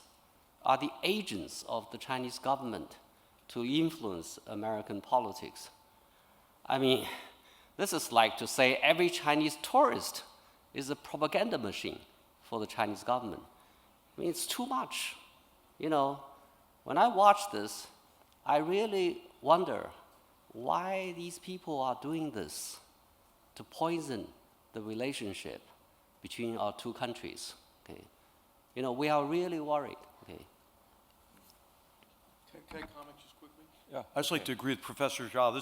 are the agents of the Chinese government to influence American politics. I mean, this is like to say every Chinese tourist is a propaganda machine for the Chinese government. I mean, it's too much. When I watch this, I really wonder why these people are doing this to poison the relationship between our two countries. Okay, we are really worried. Okay. Can I comment just quickly? Yeah, I'd just like to agree with Professor Zhao.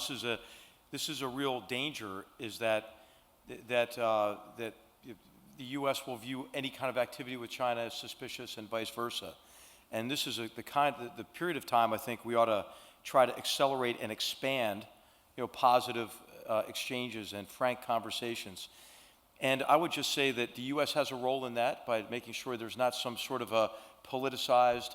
This is a real danger. Is that the U.S. will view any kind of activity with China as suspicious and vice versa. And this is the period of time I think we ought to try to accelerate and expand, positive exchanges and frank conversations. And I would just say that the U.S. has a role in that by making sure there's not some sort of a politicized,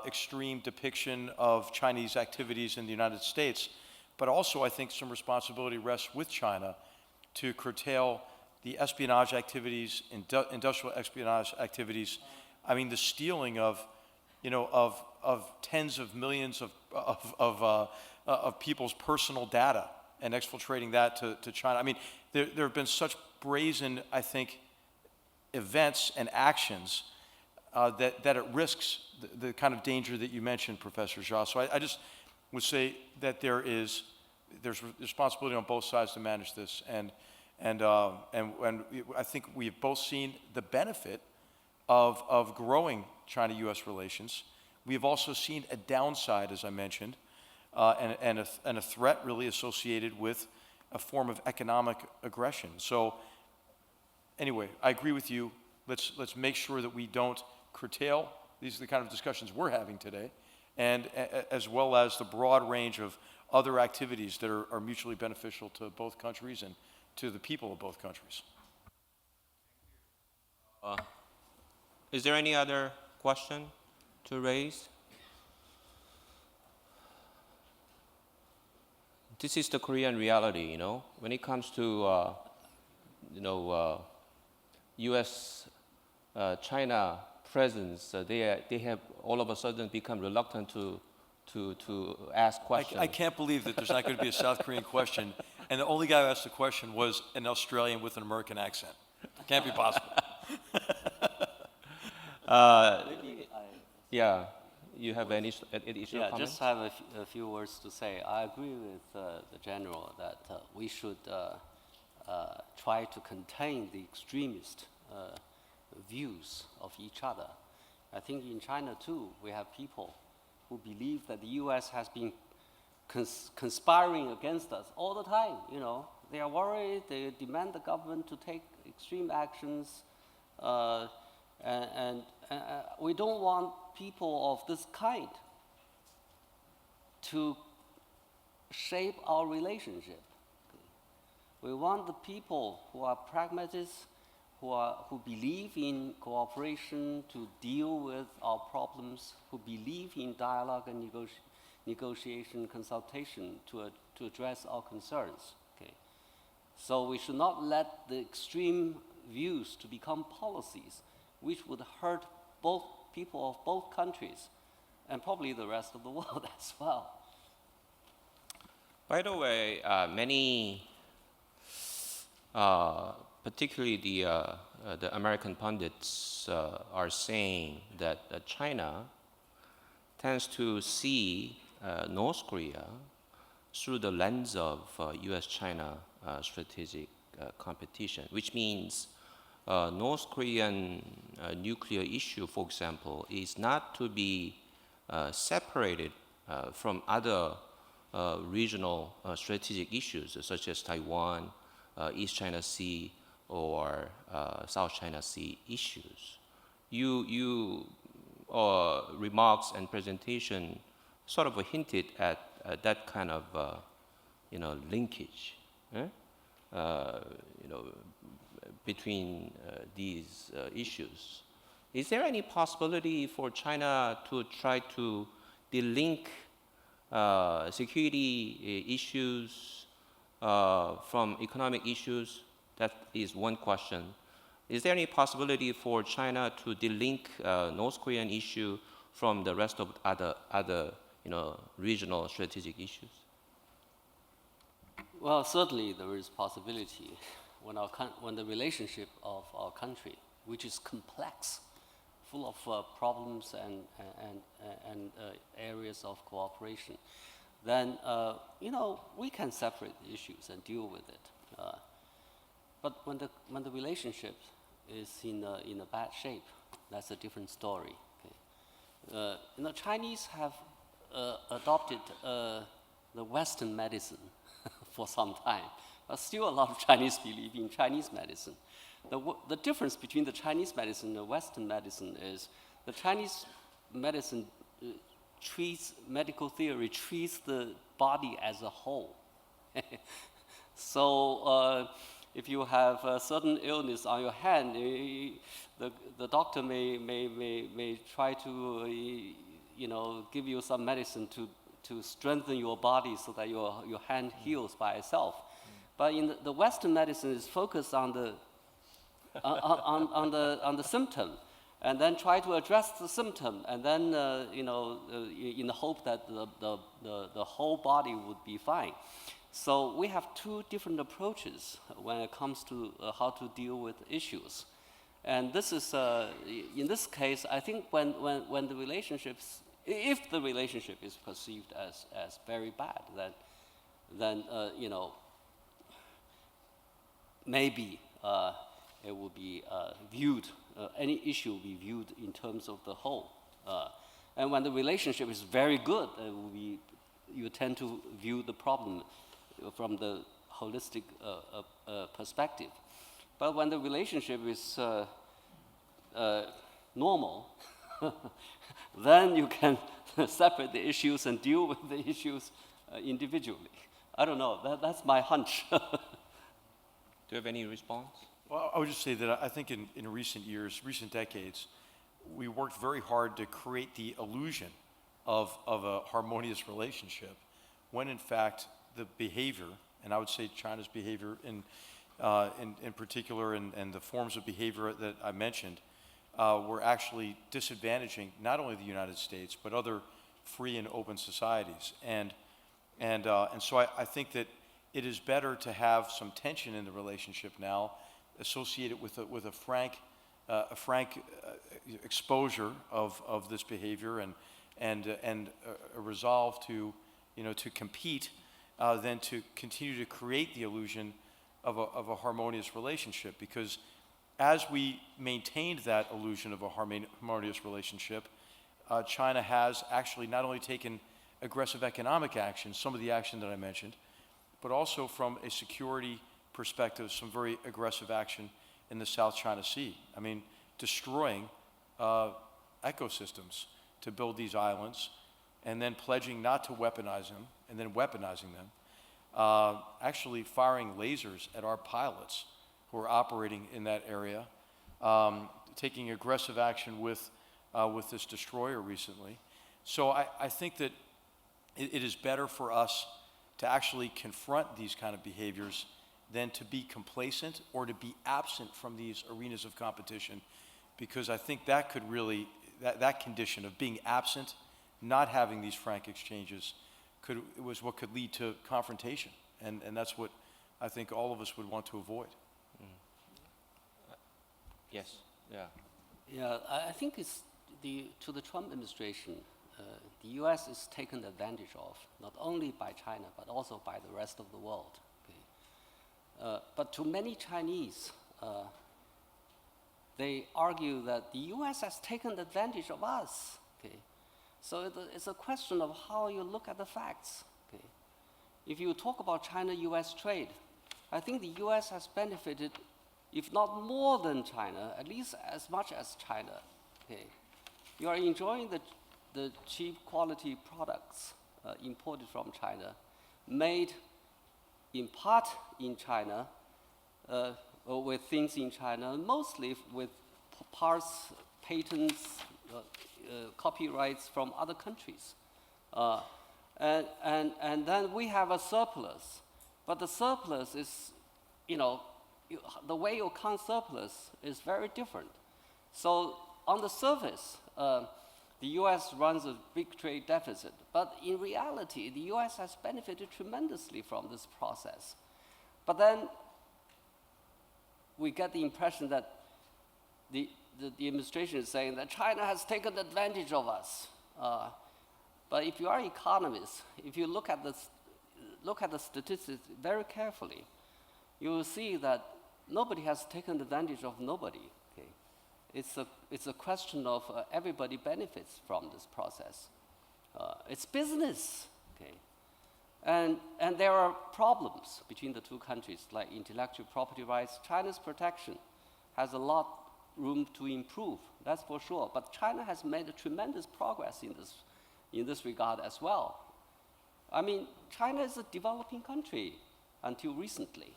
extreme depiction of Chinese activities in the United States. But also I think some responsibility rests with China to curtail the espionage activities, industrial espionage activities. I mean, the stealing of tens of millions of people's personal data and exfiltrating that to China. I mean, there have been such brazen, I think, events and actions that it risks the kind of danger that you mentioned, Professor Zhao. So I just would say that there's responsibility on both sides to manage this, and I think we've both seen the benefit of growing China-U.S. relations. We have also seen a downside, as I mentioned, and a threat really associated with a form of economic aggression. So anyway, I agree with you. Let's make sure that we don't curtail. These are the kind of discussions we're having today, and as well as the broad range of other activities that are mutually beneficial to both countries and to the people of both countries. Is there any other question to raise? This is the Korean reality, When it comes to, U.S. China presence, they have all of a sudden become reluctant to ask questions. I can't believe that there's not going to be a South Korean question, and the only guy who asked the question was an Australian with an American accent. It can't be possible. Yeah, you have any additional yeah, comments? just have a few words to say. I agree with the general that we should try to contain the extremist views of each other. I think in China too, we have people who believe that the U.S. has been conspiring against us all the time. they are worried, they demand the government to take extreme actions, and we don't want people of this kind to shape our relationship. We want the people who are pragmatists, who believe in cooperation to deal with our problems, who believe in dialogue and negotiation, consultation to address our concerns. Okay? So we should not let the extreme views to become policies, which would hurt both people of both countries and probably the rest of the world as well. By the way, many, particularly the American pundits, are saying that China tends to see North Korea through the lens of US-China strategic competition, which means North Korean nuclear issue, for example, is not to be separated from other regional strategic issues such as Taiwan, East China Sea, or South China Sea issues. You remarks and presentation sort of hinted at that kind of linkage, between these issues. Is there any possibility for China to try to delink security issues from economic issues? That is one question. Is there any possibility for China to delink North Korean issue from the rest of other regional strategic issues? Well, certainly there is possibility when the relationship of our country, which is complex, full of problems and areas of cooperation, then we can separate the issues and deal with it. But when the relationship is in a bad shape, that's a different story. Okay? Chinese have adopted the Western medicine for some time, but still a lot of Chinese believe in Chinese medicine. The difference between the Chinese medicine and the Western medicine is the Chinese medicine medical theory treats the body as a whole. So if you have a certain illness on your hand, the doctor may try to give you some medicine to strengthen your body so that your hand heals by itself. But in the Western medicine is focused on the on the symptom, and then try to address the symptom, and then in the hope that the whole body would be fine. So we have two different approaches when it comes to how to deal with issues, and this is in this case, I think when the relationships, if the relationship is perceived as very bad, then maybe it will be viewed, any issue will be viewed in terms of the whole. And when the relationship is very good, you tend to view the problem from the holistic perspective. But when the relationship is normal, then you can separate the issues and deal with the issues individually. I don't know, that's my hunch. Do you have any response? Well, I would just say that I think in recent years, recent decades, we worked very hard to create the illusion of a harmonious relationship, when in fact the behavior, and I would say China's behavior in particular, and the forms of behavior that I mentioned, were actually disadvantaging not only the United States but other free and open societies. And so I think that it is better to have some tension in the relationship now, associated with a frank exposure of this behavior and a resolve to compete, than to continue to create the illusion of a harmonious relationship. Because as we maintained that illusion of a harmonious relationship, China has actually not only taken aggressive economic action, some of the action that I mentioned, but also from a security perspective, some very aggressive action in the South China Sea. I mean, destroying ecosystems to build these islands, and then pledging not to weaponize them, and then weaponizing them, actually firing lasers at our pilots who are operating in that area, taking aggressive action with this destroyer recently. So I think that it is better for us to actually confront these kind of behaviors than to be complacent or to be absent from these arenas of competition, because I think that could really, that condition of being absent, not having these frank exchanges, was what could lead to confrontation. And that's what I think all of us would want to avoid. Yes, yeah. Yeah, I think it's to the Trump administration, the U.S. is taken advantage of, not only by China, but also by the rest of the world. Okay? But to many Chinese, they argue that the U.S. has taken advantage of us. Okay? So it's a question of how you look at the facts. Okay? If you talk about China-U.S. trade, I think the U.S. has benefited, if not more than China, at least as much as China. Okay? You are enjoying the cheap quality products imported from China, made in part in China, or with things in China, mostly with parts, patents, copyrights from other countries. And then we have a surplus. But the surplus is, the way you count surplus is very different. So on the surface, the U.S. runs a big trade deficit. But in reality, the U.S. has benefited tremendously from this process. But then we get the impression that the administration is saying that China has taken advantage of us. But if you are economists, if you look at the statistics very carefully, you will see that nobody has taken advantage of nobody. Okay? It's a question of everybody benefits from this process. It's business. Okay? And there are problems between the two countries, like intellectual property rights. China's protection has a lot room to improve, that's for sure. But China has made a tremendous progress in this regard as well. I mean, China is a developing country until recently.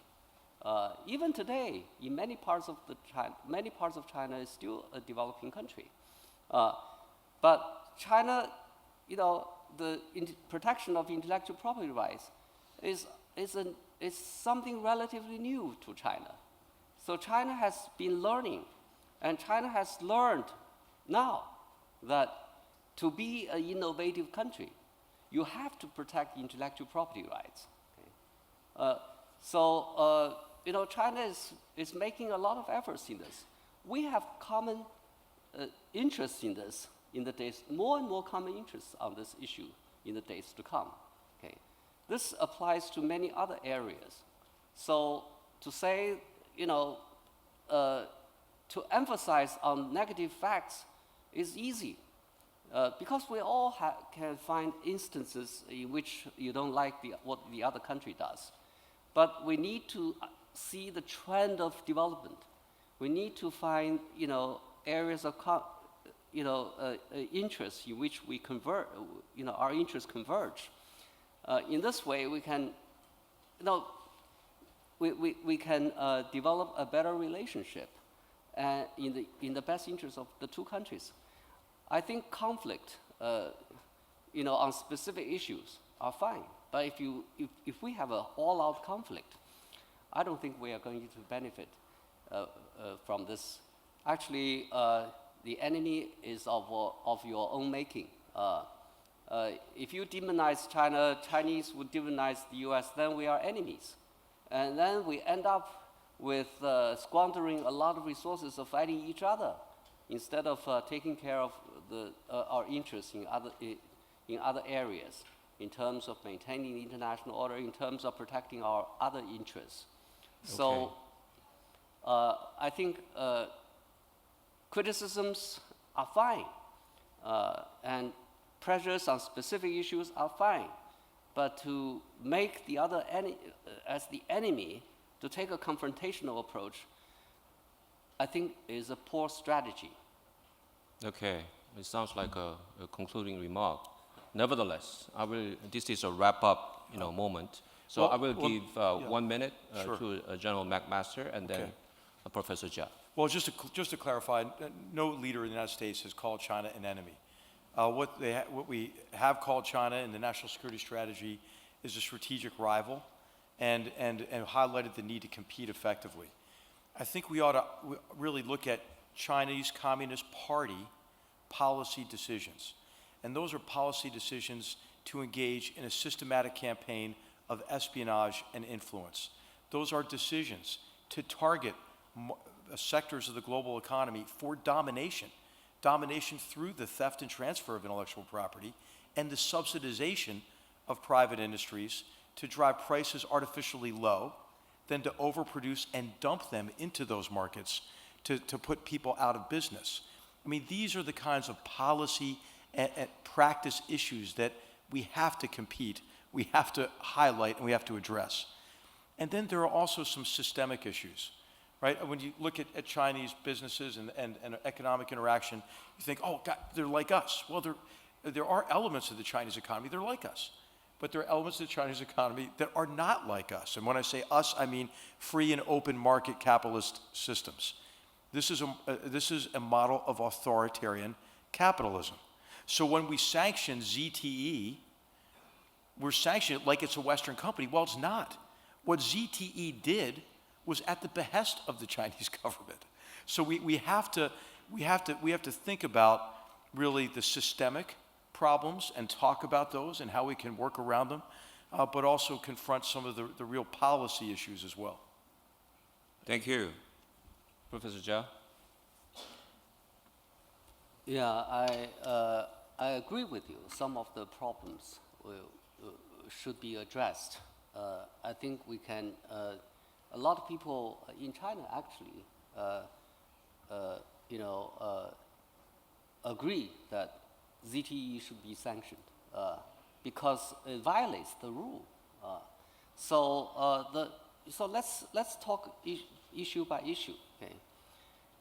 Even today, in many parts of China is still a developing country. But China, the protection of intellectual property rights is something relatively new to China. So China has been learning, and China has learned now that to be an innovative country, you have to protect intellectual property rights. Okay? China is making a lot of efforts in this. We have common interests in this in the days, more and more common interests on this issue in the days to come. Okay? This applies to many other areas. So to say, to emphasize on negative facts is easy. Because we all can find instances in which you don't like what the other country does. But we need to see the trend of development. We need to find, areas of, interest in which we convert, our interests converge. In this way, we can, we can develop a better relationship in the best interest of the two countries. I think conflict, on specific issues are fine. But if we have an all-out conflict, I don't think we are going to benefit from this. Actually, the enemy is of your own making. If you demonize China, Chinese would demonize the U.S., then we are enemies. And then we end up with squandering a lot of resources of fighting each other instead of taking care of our interests in other areas, in terms of maintaining the international order, in terms of protecting our other interests. Okay. So I think criticisms are fine, and pressures on specific issues are fine. but to make the other as the enemy, to take a confrontational approach, I think is a poor strategy. Okay, it sounds like a concluding remark. Nevertheless, this is a wrap-up, moment. So Well, I will well, give yeah. 1 minute Sure. to General McMaster and then Okay. Professor Jia. Well, just to clarify, no leader in the United States has called China an enemy. What we have called China in the national security strategy is a strategic rival, and highlighted the need to compete effectively. I think we ought to really look at Chinese Communist Party policy decisions, and those are policy decisions to engage in a systematic campaign of espionage and influence. Those are decisions to target sectors of the global economy for domination through the theft and transfer of intellectual property and the subsidization of private industries to drive prices artificially low, then to overproduce and dump them into those markets to put people out of business. I mean, these are the kinds of policy and practice issues that we have to compete, we have to highlight, and we have to address. And then there are also some systemic issues, right? When you look at Chinese businesses and economic interaction, you think, oh, God, they're like us. Well, there are elements of the Chinese economy that are like us. But there are elements of the Chinese economy that are not like us. And when I say us, I mean free and open market capitalist systems. This is a model of authoritarian capitalism. So when we sanction ZTE, we're sanctioning it like it's a Western company. Well, it's not. What ZTE did was at the behest of the Chinese government. So we have to think about really the systemic problems and talk about those and how we can work around them, but also confront some of the real policy issues as well. Thank you. Professor Jia? Yeah, I agree with you. Some of the problems should be addressed. I think we can, a lot of people in China actually, agree that ZTE should be sanctioned because it violates the rule. So let's talk issue by issue. Okay.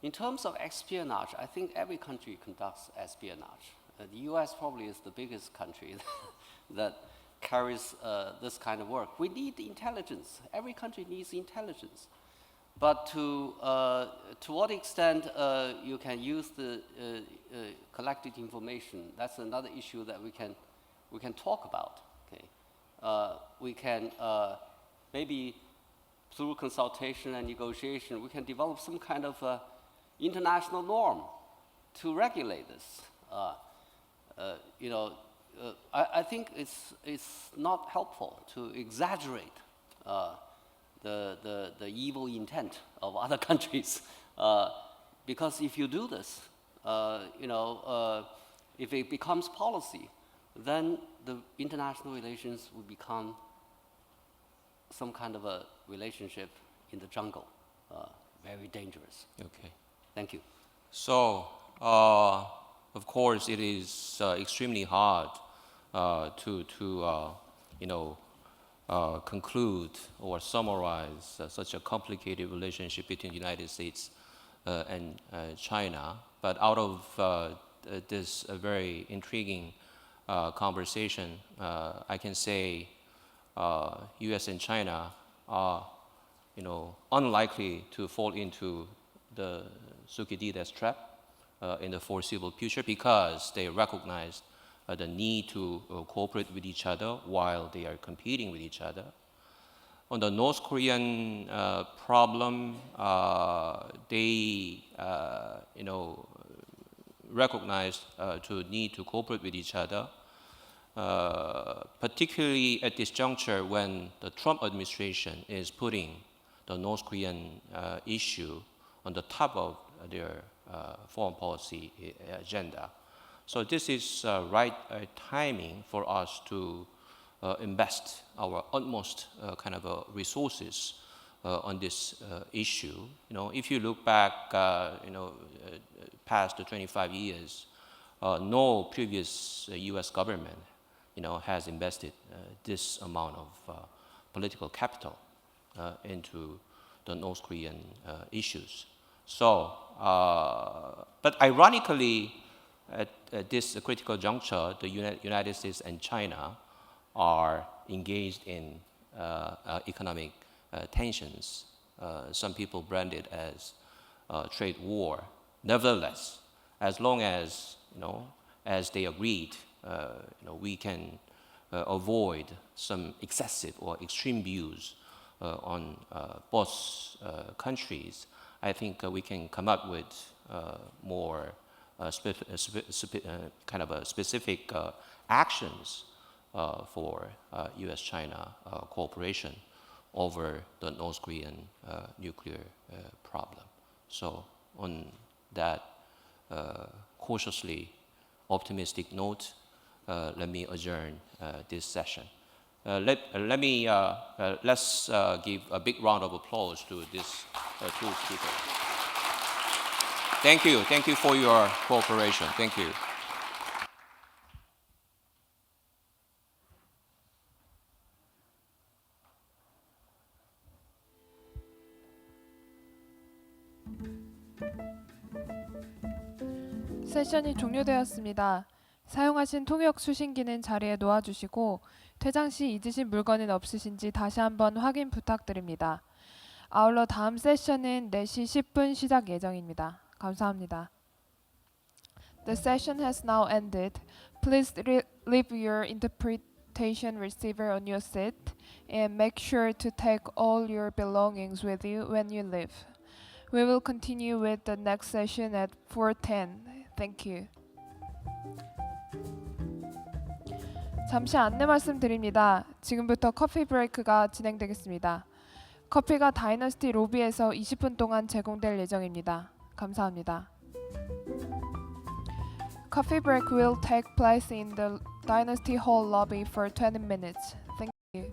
In terms of espionage, I think every country conducts espionage. The U.S. probably is the biggest country that carries this kind of work. We need intelligence. Every country needs intelligence. But to what extent you can use the collected information, that's another issue that we can talk about. Okay, we can maybe through consultation and negotiation, we can develop some kind of international norm to regulate this. I think it's not helpful to exaggerate the evil intent of other countries, because if you do this, if it becomes policy, then the international relations will become some kind of a relationship in the jungle, very dangerous. Okay. Thank you. So, of course, it is extremely hard to conclude or summarize such a complicated relationship between the United States and China. But out of this very intriguing conversation, I can say U.S. and China are, unlikely to fall into the Thucydides trap in the foreseeable future because they recognize the need to cooperate with each other while they are competing with each other. On the North Korean problem, they, recognize to need to cooperate with each other, particularly at this juncture when the Trump administration is putting the North Korean issue on the top of their foreign policy agenda. So this is right timing for us to invest our utmost resources on this issue. If you look back, past the 25 years, no previous U.S. government has invested this amount of political capital into the North Korean issues. So, but ironically, at this critical juncture, the United States and China are engaged in economic tensions. Some people brand it as trade war. Nevertheless, as long as as they agreed, we can avoid some excessive or extreme views on both countries. I think we can come up with more kind of a specific actions for U.S.-China cooperation over the North Korean nuclear problem. So on that cautiously optimistic note, let me adjourn this session. Let's give a big round of applause to these two speakers. Thank you for your cooperation. Thank you. 세션이 종료되었습니다. 사용하신 통역 수신기는 자리에 놓아주시고 퇴장 시 잊으신 물건은 없으신지 다시 한번 확인 부탁드립니다. 아울러 다음 세션은 4시 10분 시작 예정입니다. 감사합니다. The session has now ended. Please leave your interpretation receiver on your seat and make sure to take all your belongings with you when you leave. We will continue with the next session at 4:10. Thank you. 잠시 안내 말씀드립니다. 지금부터 커피 브레이크가 진행되겠습니다. 커피가 다이너스티 로비에서 20분 동안 제공될 예정입니다. 감사합니다. Coffee break will take place in the Dynasty Hall lobby for 20 minutes. Thank you.